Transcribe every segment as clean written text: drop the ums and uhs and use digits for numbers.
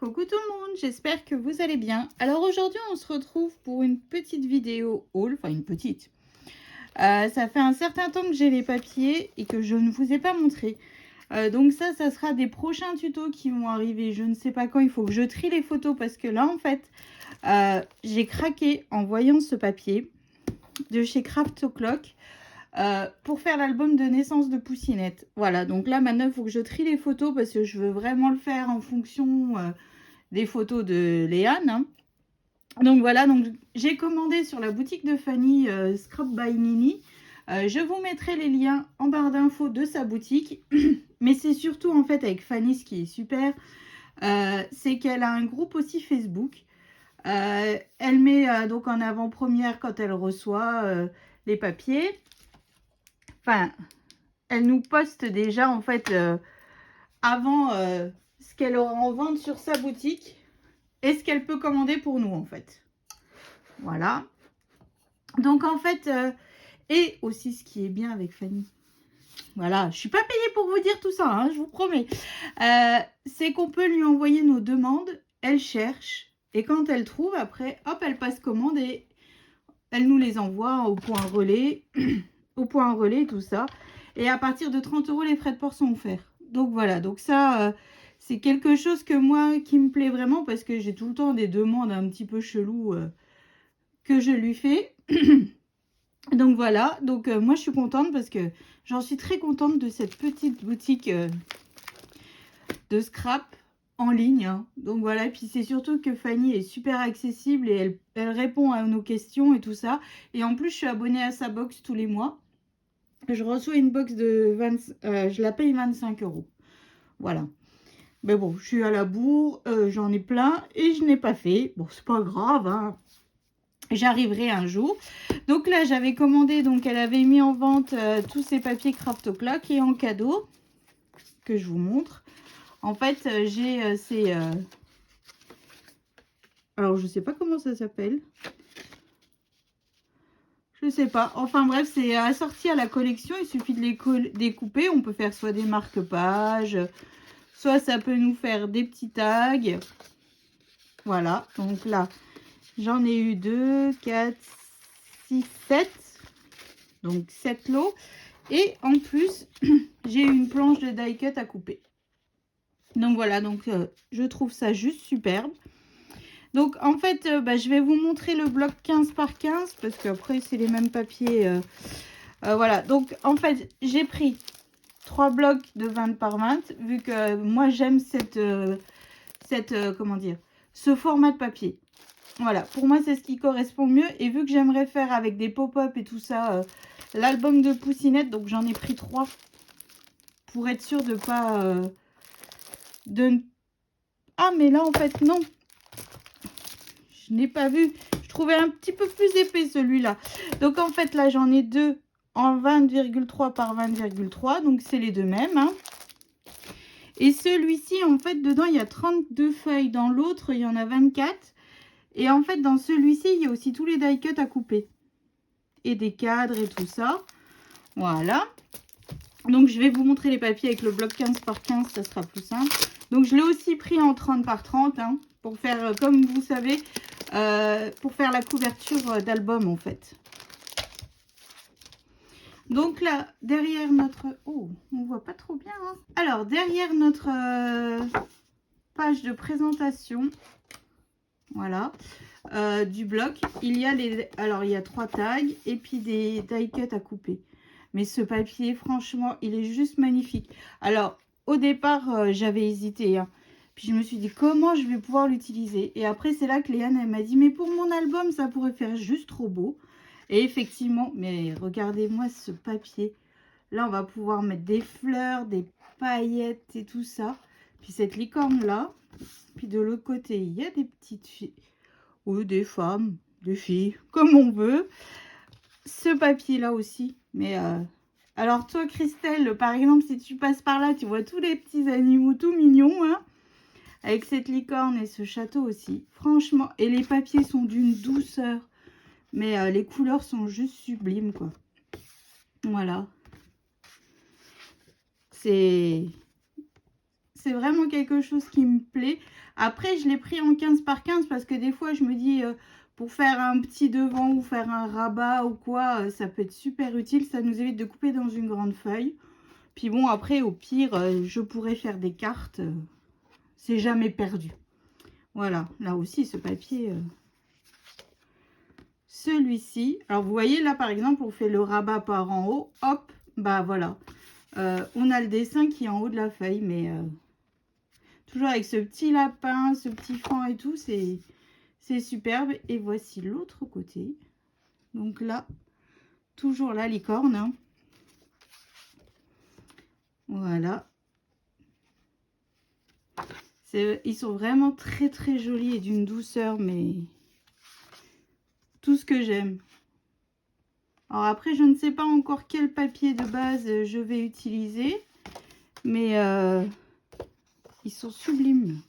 Coucou tout le monde, j'espère que vous allez bien. Alors aujourd'hui on se retrouve pour une petite vidéo haul, enfin une petite. Ça fait un certain temps que j'ai les papiers et que je ne vous ai pas montré. Donc ça sera des prochains tutos qui vont arriver. Je ne sais pas quand, il faut que je trie les photos parce que là en fait j'ai craqué en voyant ce papier de chez Craft O'Clock. Pour faire l'album de naissance de Poussinette. Voilà, donc là maintenant il faut que je trie les photos parce que je veux vraiment le faire en fonction des photos de Léane. Hein. Donc voilà, donc j'ai commandé sur la boutique de Fanny Scrap by Nini. Je vous mettrai les liens en barre d'infos de sa boutique. Mais c'est surtout en fait avec Fanny, ce qui est super, c'est qu'elle a un groupe aussi Facebook. Elle met donc en avant-première quand elle reçoit les papiers. Enfin, elle nous poste déjà en fait avant ce qu'elle aura en vente sur sa boutique et ce qu'elle peut commander pour nous en fait. Voilà. Donc en fait, et aussi ce qui est bien avec Fanny. Voilà, je suis pas payée pour vous dire tout ça, hein, je vous promets. C'est qu'on peut lui envoyer nos demandes, elle cherche et quand elle trouve, après, hop, elle passe commande et elle nous les envoie au point relais, au point relais, tout ça. Et à partir de 30 €, les frais de port sont offerts. Donc voilà, donc ça, c'est quelque chose que moi, qui me plaît vraiment parce que j'ai tout le temps des demandes un petit peu cheloues que je lui fais. Donc voilà, donc moi je suis contente parce que j'en suis très contente de cette petite boutique de scrap en ligne. Hein. Donc voilà, et puis c'est surtout que Fanny est super accessible et elle répond à nos questions et tout ça. Et en plus, je suis abonnée à sa box tous les mois. Je reçois une box de 20, je la paye 25 €. Voilà. Mais bon, je suis à la bourre, j'en ai plein et je n'ai pas fait. Bon, c'est pas grave, hein. J'arriverai un jour. Donc là, j'avais commandé, donc elle avait mis en vente tous ces papiers Craft O'Clock et en cadeau, que je vous montre. En fait, j'ai ces... alors, je sais pas comment ça s'appelle. Je sais pas. Enfin bref, c'est assorti à la collection. Il suffit de les découper. On peut faire soit des marque-pages, soit ça peut nous faire des petits tags. Voilà. Donc là, j'en ai eu 2, 4, 6, 7. Donc 7 lots. Et en plus, j'ai une planche de die cut à couper. Donc voilà, donc je trouve ça juste superbe. Donc en fait, je vais vous montrer le bloc 15 par 15 parce qu'après c'est les mêmes papiers. Voilà, donc en fait j'ai pris 3 blocs de 20 par 20 vu que moi j'aime comment dire, ce format de papier. Voilà, pour moi c'est ce qui correspond mieux et vu que j'aimerais faire avec des pop-up et tout ça, l'album de Poussinette, donc j'en ai pris 3 pour être sûr de pas... Ah mais là en fait non, je n'ai pas vu. Je trouvais un petit peu plus épais celui-là. Donc en fait là j'en ai 2 en 20,3 par 20,3. Donc c'est les deux mêmes. Hein. Et celui-ci en fait dedans il y a 32 feuilles. Dans l'autre il y en a 24. Et en fait dans celui-ci il y a aussi tous les die cuts à couper. Et des cadres et tout ça. Voilà. Donc je vais vous montrer les papiers avec le bloc 15 par 15. Ça sera plus simple. Donc je l'ai aussi pris en 30 par 30. Hein, pour faire comme vous savez... pour faire la couverture d'album en fait. Donc là, derrière notre... Oh, on voit pas trop bien. Hein. Alors, derrière notre page de présentation, voilà, du bloc, il y a les... Alors, il y a 3 tags et puis des die cuts à couper. Mais ce papier, franchement, il est juste magnifique. Alors, au départ, j'avais hésité, hein. Puis je me suis dit, comment je vais pouvoir l'utiliser? Et après, c'est là que Léane, elle m'a dit, mais pour mon album, ça pourrait faire juste trop beau. Et effectivement, mais regardez-moi ce papier. Là, on va pouvoir mettre des fleurs, des paillettes et tout ça. Puis cette licorne-là. Puis de l'autre côté, il y a des petites filles. Ou des femmes, des filles, comme on veut. Ce papier-là aussi. Mais alors toi, Christelle, par exemple, si tu passes par là, tu vois tous les petits animaux tout mignons, hein. Avec cette licorne et ce château aussi. Franchement, et les papiers sont d'une douceur. Mais les couleurs sont juste sublimes, quoi. Voilà. C'est c'est vraiment quelque chose qui me plaît. Après, je l'ai pris en 15 par 15 parce que des fois, je me dis, pour faire un petit devant ou faire un rabat ou quoi, ça peut être super utile. Ça nous évite de couper dans une grande feuille. Puis bon, après, au pire, je pourrais faire des cartes. C'est jamais perdu. Voilà, là aussi, ce papier... celui-ci, alors vous voyez là par exemple on fait le rabat par en haut, hop, bah voilà, on a le dessin qui est en haut de la feuille, mais toujours avec ce petit lapin, ce petit fan et tout, c'est superbe. Et voici l'autre côté, donc là toujours la licorne, hein. Voilà, ils sont vraiment très très jolis et d'une douceur, mais tout ce que j'aime. Alors après, je ne sais pas encore quel papier de base je vais utiliser, mais ils sont sublimes.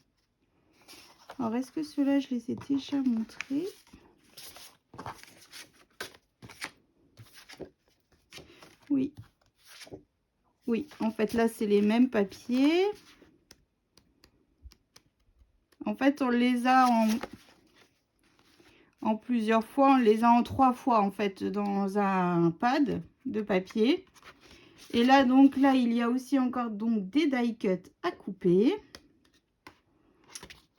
Alors, est-ce que ceux-là, je les ai déjà montrés? Oui. Oui, en fait, là, c'est les mêmes papiers. En fait, on les a en plusieurs fois. On les a en 3 fois, en fait, dans un pad de papier. Et là, donc, là, il y a aussi encore donc des die cuts à couper.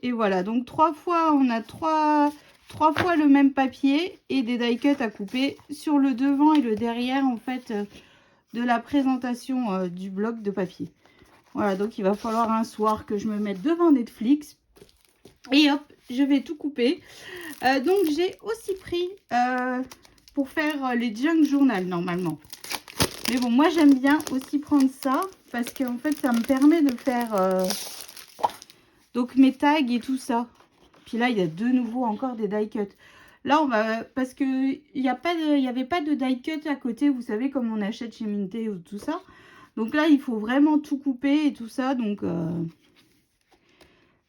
Et voilà, donc 3 fois, on a 3 fois le même papier et des die cuts à couper sur le devant et le derrière, en fait, de la présentation du bloc de papier. Voilà, donc il va falloir un soir que je me mette devant Netflix. Et hop, je vais tout couper. Donc, j'ai aussi pris pour faire les junk journal, normalement. Mais bon, moi, j'aime bien aussi prendre ça parce qu'en fait, ça me permet de faire... donc mes tags et tout ça. Puis là, il y a de nouveau encore des die cuts. Là, on va... Parce qu'il n'y avait pas de die cut à côté, vous savez, comme on achète chez Minté ou tout ça. Donc là, il faut vraiment tout couper et tout ça. Donc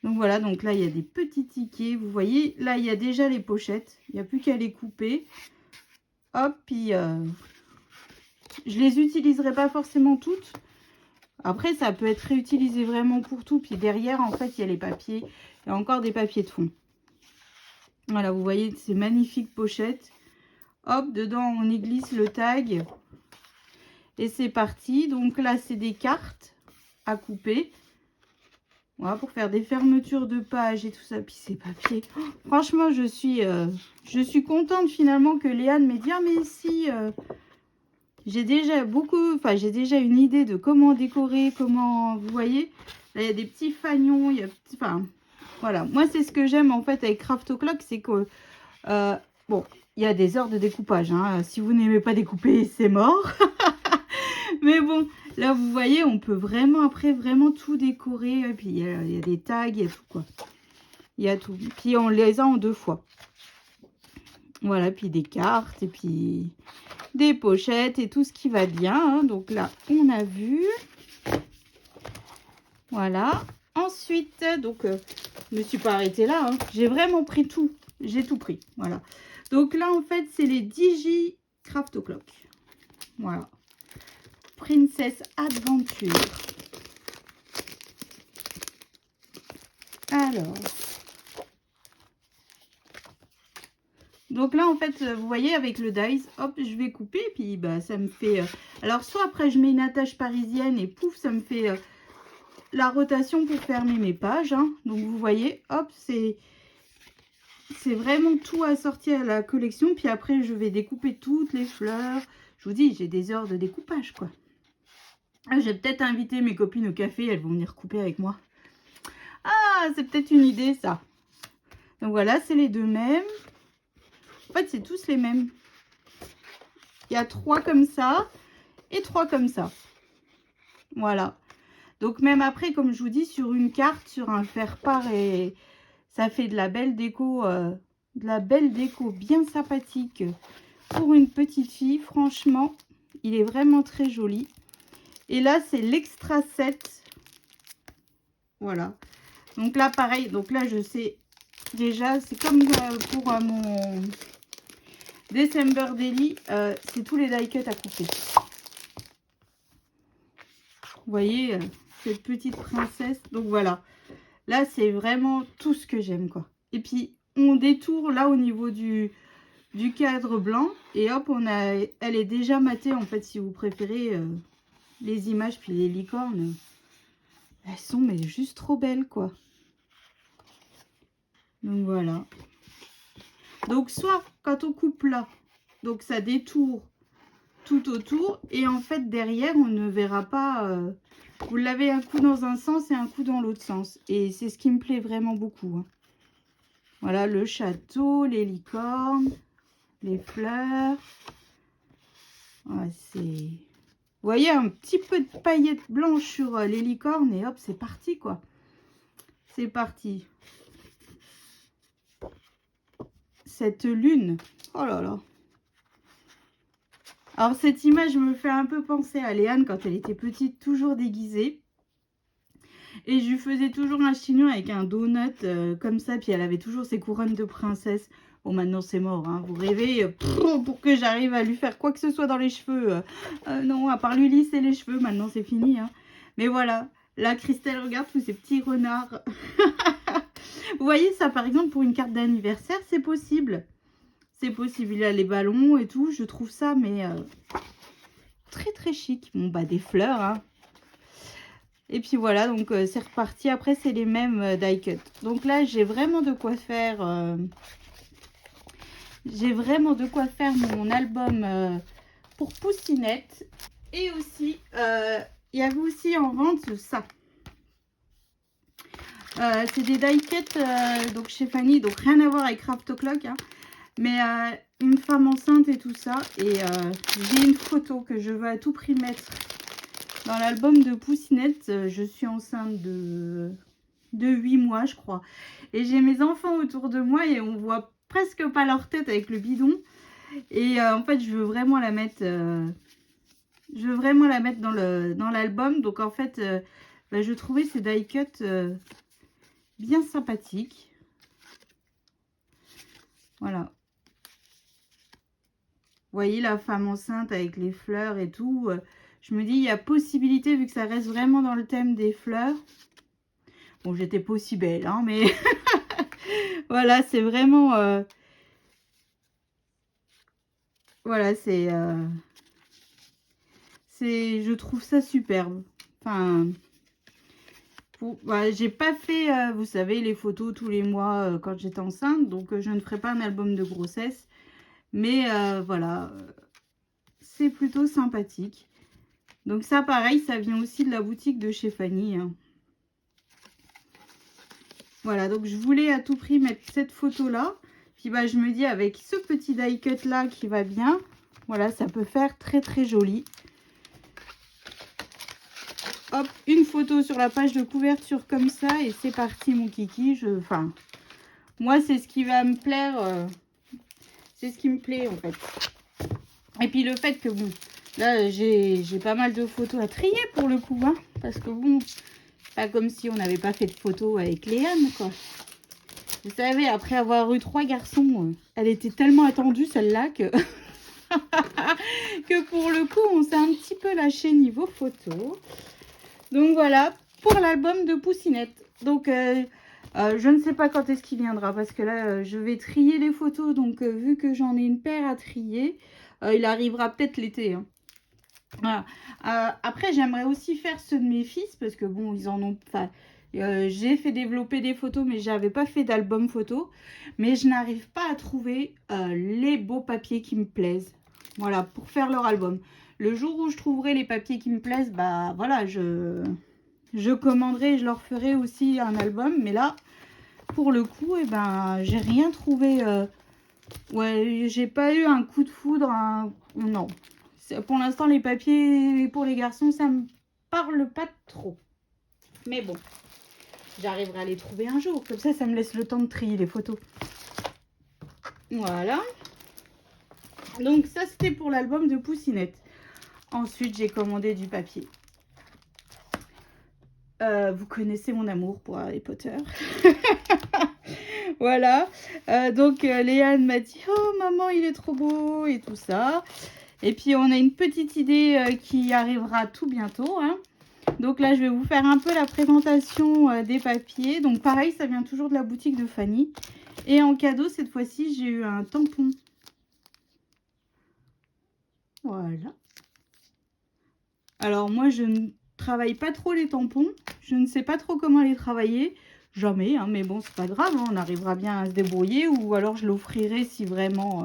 voilà, donc là, il y a des petits tickets. Vous voyez, là, il y a déjà les pochettes. Il n'y a plus qu'à les couper. Hop, puis je les utiliserai pas forcément toutes. Après, ça peut être réutilisé vraiment pour tout. Puis derrière, en fait, il y a les papiers. Il y a encore des papiers de fond. Voilà, vous voyez ces magnifiques pochettes. Hop, dedans, on y glisse le tag. Et c'est parti. Donc là, c'est des cartes à couper. Voilà, pour faire des fermetures de pages et tout ça. Puis ces papiers. Oh, franchement, je suis contente finalement que Léane m'ait dit, ah, mais si... j'ai déjà une idée de comment décorer, comment, vous voyez, là il y a des petits fagnons, il y a, enfin, voilà. Moi c'est ce que j'aime en fait avec Craft O'Clock, c'est que, bon, il y a des heures de découpage, hein. Si vous n'aimez pas découper, c'est mort. Mais bon, là vous voyez, on peut vraiment après vraiment tout décorer, et puis il y a des tags, il y a tout quoi. Il y a tout, puis on les a en 2 fois. Voilà, puis des cartes, et puis des pochettes et tout ce qui va bien, hein. Donc là, on a vu. Voilà. Ensuite, donc, je ne me suis pas arrêtée là, hein. J'ai vraiment pris tout. J'ai tout pris. Voilà. Donc là, en fait, c'est les Digi Craft O'Clock. Voilà. Princess Adventure. Alors... donc là, en fait, vous voyez, avec le dies, hop, je vais couper. Puis, bah, ça me fait... alors, soit après, je mets une attache parisienne et pouf, ça me fait la rotation pour fermer mes pages, hein. Donc, vous voyez, hop, c'est vraiment tout assorti à la collection. Puis après, je vais découper toutes les fleurs. Je vous dis, j'ai des heures de découpage, quoi. Ah, j'ai peut-être invité mes copines au café. Elles vont venir couper avec moi. Ah, c'est peut-être une idée, ça. Donc, voilà, c'est les 2 mêmes. En fait, c'est tous les mêmes. Il y a 3 comme ça et 3 comme ça. Voilà. Donc, même après, comme je vous dis, sur une carte, sur un faire-part, et ça fait de la belle déco bien sympathique pour une petite fille. Franchement, il est vraiment très joli. Et là, c'est l'extra set. Voilà. Donc là, pareil. Donc là, je sais déjà, c'est comme pour mon... December Daily, c'est tous les die cuts à couper. Vous voyez, cette petite princesse. Donc voilà, là c'est vraiment tout ce que j'aime quoi. Et puis on détourne là au niveau du cadre blanc et hop, elle est déjà matée en fait si vous préférez les images. Puis les licornes, elles sont mais juste trop belles quoi. Donc voilà. Donc soit quand on coupe là, donc ça détourne tout autour et en fait derrière on ne verra pas, vous l'avez un coup dans un sens et un coup dans l'autre sens et c'est ce qui me plaît vraiment beaucoup hein. Voilà le château, les licornes, les fleurs. Ouais, c'est, vous voyez un petit peu de paillettes blanches sur les licornes et hop c'est parti quoi, c'est parti. Cette lune, oh là là. Alors cette image me fait un peu penser à Léane quand elle était petite, toujours déguisée. Et je lui faisais toujours un chignon avec un donut comme ça. Puis elle avait toujours ses couronnes de princesse. Bon maintenant c'est mort, hein. Vous rêvez pour que j'arrive à lui faire quoi que ce soit dans les cheveux. Non, à part lui lisser les cheveux, maintenant c'est fini. Hein. Mais voilà, là Christelle regarde tous ces petits renards. Vous voyez ça par exemple pour une carte d'anniversaire, c'est possible. C'est possible, il a les ballons et tout, je trouve ça, mais très très chic. Bon, bah des fleurs, hein. Et puis voilà, donc c'est reparti. Après, c'est les mêmes die cut. Donc là, j'ai vraiment de quoi faire. J'ai vraiment de quoi faire mon album pour Poussinette. Et aussi, il y avait aussi en vente ça. C'est des die cut donc chez Fanny, donc rien à voir avec Craft O'Clock, hein. Mais une femme enceinte et tout ça. Et j'ai une photo que je veux à tout prix mettre dans l'album de Poussinette. Je suis enceinte de 8 mois, je crois. Et j'ai mes enfants autour de moi et on voit presque pas leur tête avec le bidon. Et en fait, je veux vraiment la mettre... dans l'album. Donc en fait, bah, je trouvais ces die cut bien sympathiques. Voilà. Vous voyez la femme enceinte avec les fleurs et tout. Je me dis, il y a possibilité, vu que ça reste vraiment dans le thème des fleurs. Bon, j'étais pas aussi belle, hein, mais voilà, c'est vraiment... voilà, c'est... je trouve ça superbe. Enfin... Voilà, j'ai pas fait, vous savez, les photos tous les mois quand j'étais enceinte. Donc, je ne ferai pas un album de grossesse. Mais voilà, c'est plutôt sympathique. Donc ça, pareil, ça vient aussi de la boutique de chez Fanny. Hein. Voilà, donc je voulais à tout prix mettre cette photo-là. Puis bah, je me dis, avec ce petit die cut-là qui va bien, voilà, ça peut faire très très joli. Hop, une photo sur la page de couverture comme ça. Et c'est parti, mon kiki. Enfin, moi, c'est ce qui va me plaire... c'est ce qui me plaît en fait. Et puis le fait que bon, là j'ai pas mal de photos à trier pour le coup, hein, parce que bon, pas comme si on n'avait pas fait de photos avec Léane quoi. Vous savez, après avoir eu 3 garçons, elle était tellement attendue celle-là que que pour le coup on s'est un petit peu lâché niveau photo. Donc voilà pour l'album de Poussinette. Donc je ne sais pas quand est-ce qu'il viendra parce que là, je vais trier les photos. Donc, vu que j'en ai une paire à trier, il arrivera peut-être l'été. Hein. Voilà. Après, j'aimerais aussi faire ceux de mes fils parce que bon, ils en ont... Enfin, j'ai fait développer des photos, mais j'avais pas fait d'album photo. Mais je n'arrive pas à trouver les beaux papiers qui me plaisent. Voilà, pour faire leur album. Le jour où je trouverai les papiers qui me plaisent, bah voilà, je commanderai et je leur ferai aussi un album. Mais là, pour le coup, eh ben, j'ai rien trouvé. Ouais, j'ai pas eu un coup de foudre. Non. Pour l'instant, les papiers pour les garçons, ça me parle pas trop. Mais bon, j'arriverai à les trouver un jour. Comme ça me laisse le temps de trier les photos. Voilà. Donc ça, c'était pour l'album de Poussinette. Ensuite, j'ai commandé du papier. Vous connaissez mon amour pour Harry Potter. Voilà. Donc, Léane m'a dit « Oh, maman, il est trop beau » et tout ça. Et puis, on a une petite idée qui arrivera tout bientôt. Hein. Donc là, je vais vous faire un peu la présentation des papiers. Donc pareil, ça vient toujours de la boutique de Fanny. Et en cadeau, cette fois-ci, j'ai eu un tampon. Voilà. Alors moi, je ne travaille pas trop les tampons. Je ne sais pas trop comment les travailler. Jamais, hein, mais bon, c'est pas grave. Hein, on arrivera bien à se débrouiller. Ou alors, je l'offrirai si vraiment,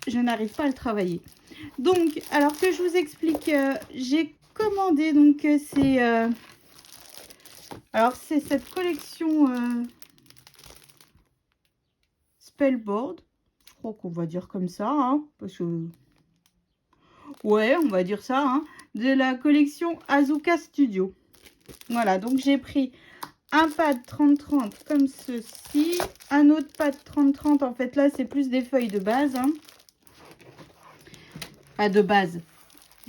je n'arrive pas à le travailler. Donc, alors que je vous explique, j'ai commandé, donc alors c'est cette collection Spellboard, je crois qu'on va dire comme ça, hein, parce que, ouais, on va dire ça, hein, de la collection Azuka Studio. Voilà, donc j'ai pris un pad 30-30 comme ceci, un autre pad 30-30, en fait là c'est plus des feuilles de base, hein. Pas de base,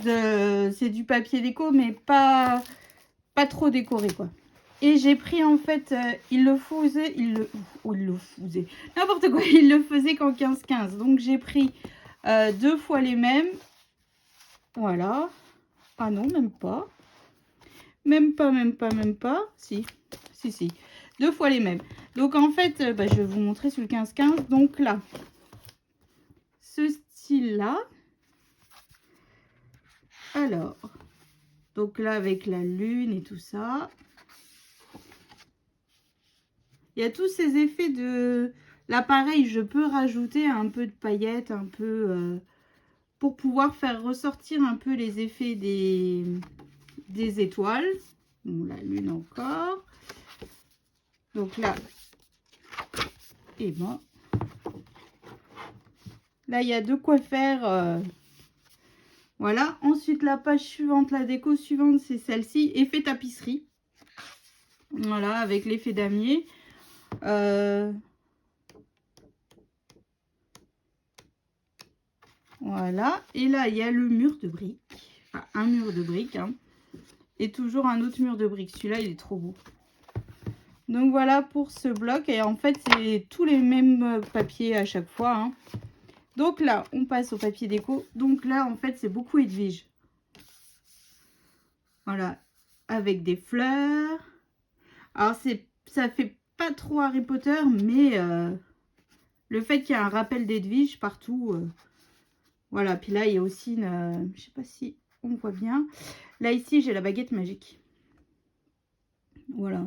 c'est du papier déco, mais pas trop décoré, quoi. Et j'ai pris, en fait, il le faisait n'importe quoi, il le faisait qu'en 15-15. Donc, j'ai pris 2 fois les mêmes. Voilà. Ah non, même pas. Même pas. Si. 2 fois les mêmes. Donc, en fait, je vais vous montrer sur le 15-15. Donc, là, ce style-là. Alors, donc là, avec la lune et tout ça. Il y a tous ces effets de l'appareil. Je peux rajouter un peu de paillettes, un peu pour pouvoir faire ressortir un peu les effets des étoiles. Bon, la lune encore. Donc là, et bon. Là, il y a de quoi faire. Voilà. Ensuite, la page suivante, la déco suivante, c'est celle-ci. Effet tapisserie. Voilà, avec l'effet damier. Voilà. Et là, il y a le mur de briques. Enfin, un mur de briques. Hein. Et toujours un autre mur de briques. Celui-là, il est trop beau. Donc, voilà pour ce bloc. Et en fait, c'est tous les mêmes papiers à chaque fois. Hein. Donc là, on passe au papier déco. Donc là, en fait, c'est beaucoup Edwige. Voilà. Avec des fleurs. Alors, ça fait pas trop Harry Potter, mais le fait qu'il y a un rappel d'Edwige partout. Voilà. Puis là, il y a aussi une... je sais pas si on voit bien. Là, ici, j'ai la baguette magique. Voilà.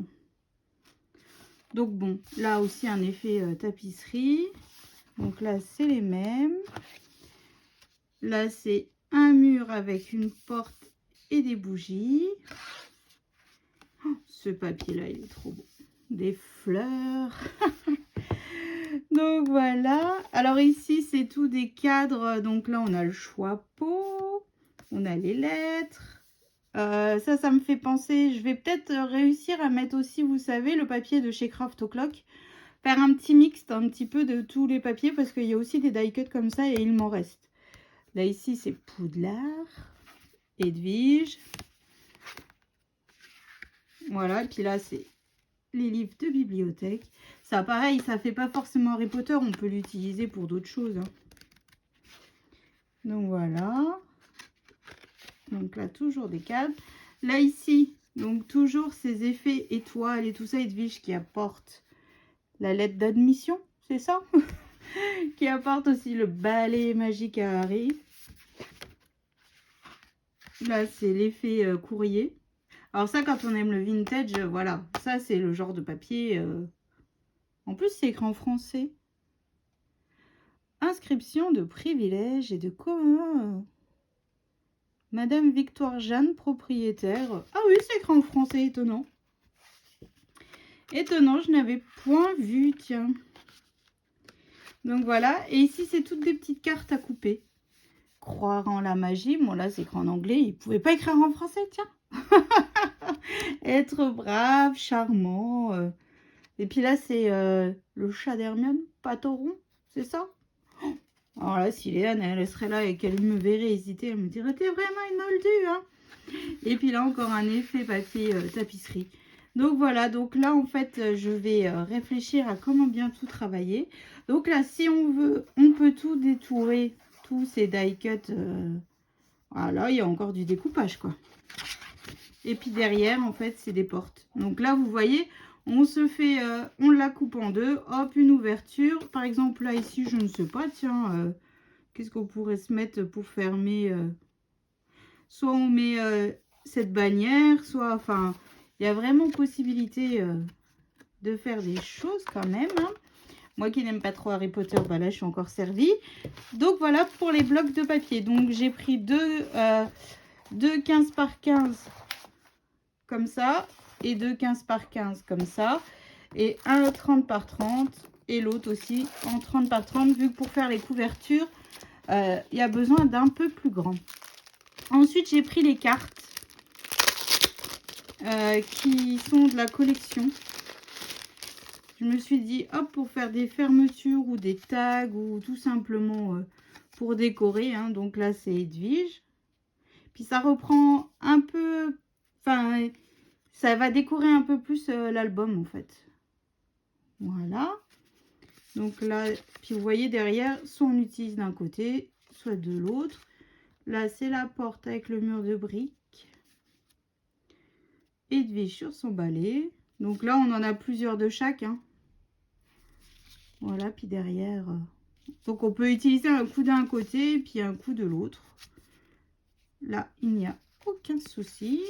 Donc, bon. Là aussi, un effet tapisserie. Donc là, c'est les mêmes. Là, c'est un mur avec une porte et des bougies. Oh, ce papier-là, il est trop beau. Des fleurs. Donc, voilà. Alors, ici, c'est tout des cadres. Donc là, on a le chapeau. On a les lettres. Ça me fait penser... Je vais peut-être réussir à mettre aussi, vous savez, le papier de chez Craft O'Clock. Faire un petit mixte, un petit peu de tous les papiers. Parce qu'il y a aussi des die cuts comme ça et il m'en reste. Là, ici, c'est Poudlard, Edwige. Voilà, et puis là, c'est les livres de bibliothèque. Ça, pareil, ça fait pas forcément Harry Potter. On peut l'utiliser pour d'autres choses. Hein. Donc, voilà. Donc là, toujours des cadres. Là, ici, donc toujours ces effets étoiles et tout ça, Edwige qui apporte la lettre d'admission, c'est ça? Qui apporte aussi le balai magique à Harry. Là, c'est l'effet courrier. Alors ça, quand on aime le vintage, voilà. Ça, c'est le genre de papier. En plus, c'est écrit en français. Inscription de privilèges et de commun. Madame Victoire Jeanne, propriétaire. Ah oui, c'est écrit en français, étonnant. Étonnant, je n'avais point vu, tiens. Donc voilà. Et ici, c'est toutes des petites cartes à couper. Croire en la magie. Bon, là, c'est écrit en anglais. Il ne pouvait pas écrire en français, tiens. Être brave, charmant. Et puis là, c'est le chat d'Hermione, Patoron, c'est ça? Alors là, si Léane, elle serait là et qu'elle me verrait hésiter, elle me dirait, t'es vraiment une moldue, hein? Et puis là, encore un effet papier tapisserie. Donc voilà, donc là, en fait, je vais réfléchir à comment bien tout travailler. Donc là, si on veut, on peut tout détourer, tous ces die cuts Voilà, il y a encore du découpage, quoi. Et puis derrière, en fait, c'est des portes. Donc là, vous voyez, on se fait, on la coupe en deux. Hop, une ouverture. Par exemple, là, ici, je ne sais pas, tiens, qu'est-ce qu'on pourrait se mettre pour fermer soit on met cette bannière, soit, enfin, il y a vraiment possibilité de faire des choses quand même, hein. Moi qui n'aime pas trop Harry Potter, bah là, je suis encore servie. Donc, voilà pour les blocs de papier. Donc, j'ai pris deux 15 par 15 comme ça et deux 15 par 15 comme ça. Et un 30 par 30 et l'autre aussi en 30 par 30, vu que pour faire les couvertures, il y a besoin d'un peu plus grand. Ensuite, j'ai pris les cartes qui sont de la collection. Je me suis dit, hop, pour faire des fermetures ou des tags ou tout simplement pour décorer. Hein. Donc là, c'est Edwige. Puis ça reprend un peu, enfin, ça va décorer un peu plus l'album en fait. Voilà. Donc là, puis vous voyez derrière, soit on utilise d'un côté, soit de l'autre. Là, c'est la porte avec le mur de briques. Edwige sur son balai. Donc là, on en a plusieurs de chaque. Hein. Voilà, puis derrière. Donc on peut utiliser un coup d'un côté, puis un coup de l'autre. Là, il n'y a aucun souci.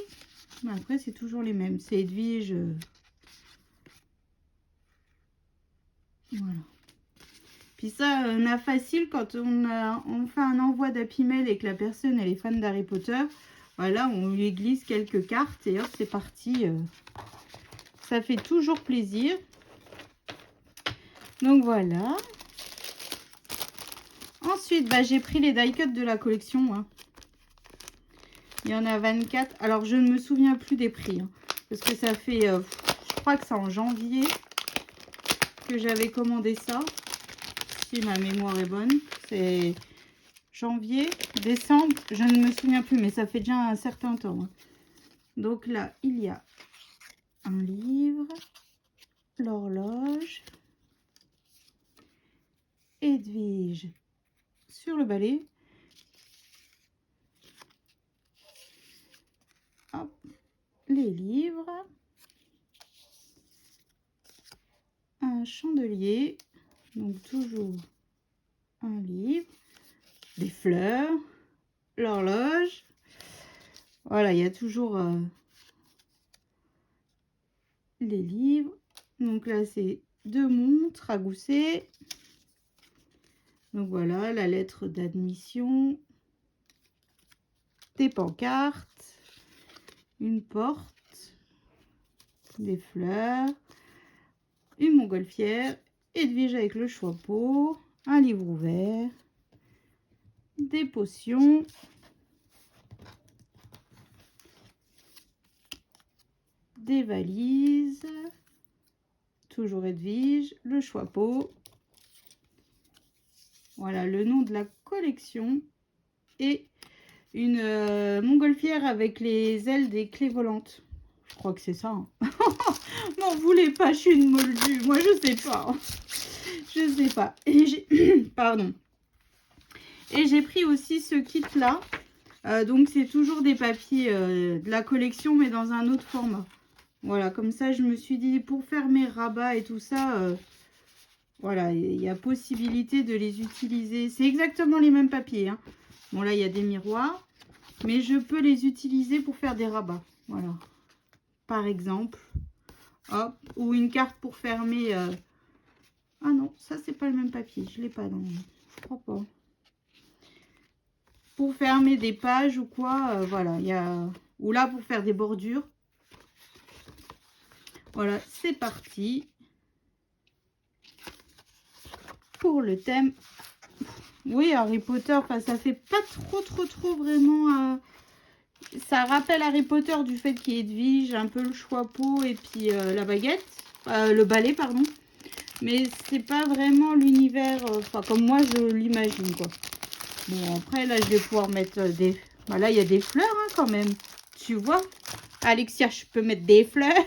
Mais après, c'est toujours les mêmes. C'est Edwige. Voilà. Puis ça, on a facile quand on fait un envoi d'Happy Mail et que la personne elle est fan d'Harry Potter. Voilà, on lui glisse quelques cartes et hop, c'est parti. Ça fait toujours plaisir. Donc voilà. Ensuite, bah, j'ai pris les die cuts de la collection. Hein. Il y en a 24. Alors, je ne me souviens plus des prix. Hein, parce que ça fait, je crois que c'est en janvier que j'avais commandé ça. Si ma mémoire est bonne. C'est janvier, décembre. Je ne me souviens plus, mais ça fait déjà un certain temps. Hein. Donc là, il y a un livre, l'horloge, Edwige sur le balai. Hop, les livres, un chandelier, donc toujours un livre, des fleurs, l'horloge. Voilà, il y a toujours les livres. Donc là, c'est deux montres à gousset. Donc voilà, la lettre d'admission, des pancartes, une porte, des fleurs, une montgolfière, Edwige avec le chapeau, un livre ouvert, des potions, des valises, toujours Edwige, le chapeau. Voilà le nom de la collection et une montgolfière avec les ailes des clés volantes. Je crois que c'est ça. Hein. M'en voulez pas, je suis une moldue. Moi, je sais pas. Hein. Je sais pas. Et j'ai pardon. Et j'ai pris aussi ce kit là. Donc c'est toujours des papiers de la collection, mais dans un autre format. Voilà, comme ça, je me suis dit pour faire mes rabats et tout ça. Voilà, il y a possibilité de les utiliser. C'est exactement les mêmes papiers. Hein. Bon, là, il y a des miroirs. Mais je peux les utiliser pour faire des rabats. Voilà. Par exemple. Hop. Ou une carte pour fermer. Ah non, ça, c'est pas le même papier. Je l'ai pas dans... Je crois pas. Pour fermer des pages ou quoi. Voilà. Il y a... Ou là, pour faire des bordures. Voilà, c'est parti. Pour le thème, oui, Harry Potter, ça fait pas trop vraiment, ça rappelle Harry Potter du fait qu'il y ait Edwige, un peu le chapeau et puis la baguette, le balai, pardon, mais c'est pas vraiment l'univers, comme moi je l'imagine, quoi. Bon, après, là, je vais pouvoir mettre des, là, il y a des fleurs, hein, quand même, tu vois, Alexia, je peux mettre des fleurs.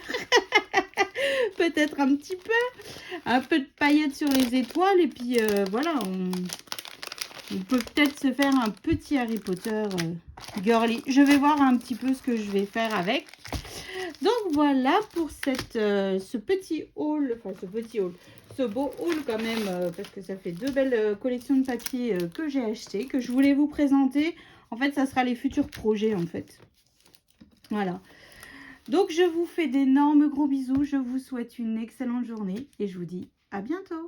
Peut-être un petit peu de paillettes sur les étoiles et puis voilà, on peut peut-être se faire un petit Harry Potter girly. Je vais voir un petit peu ce que je vais faire avec. Donc voilà pour ce petit haul, enfin ce beau haul quand même, parce que ça fait 2 belles collections de papier que j'ai acheté, que je voulais vous présenter. En fait, ça sera les futurs projets en fait. Voilà. Donc je vous fais d'énormes gros bisous, je vous souhaite une excellente journée et je vous dis à bientôt.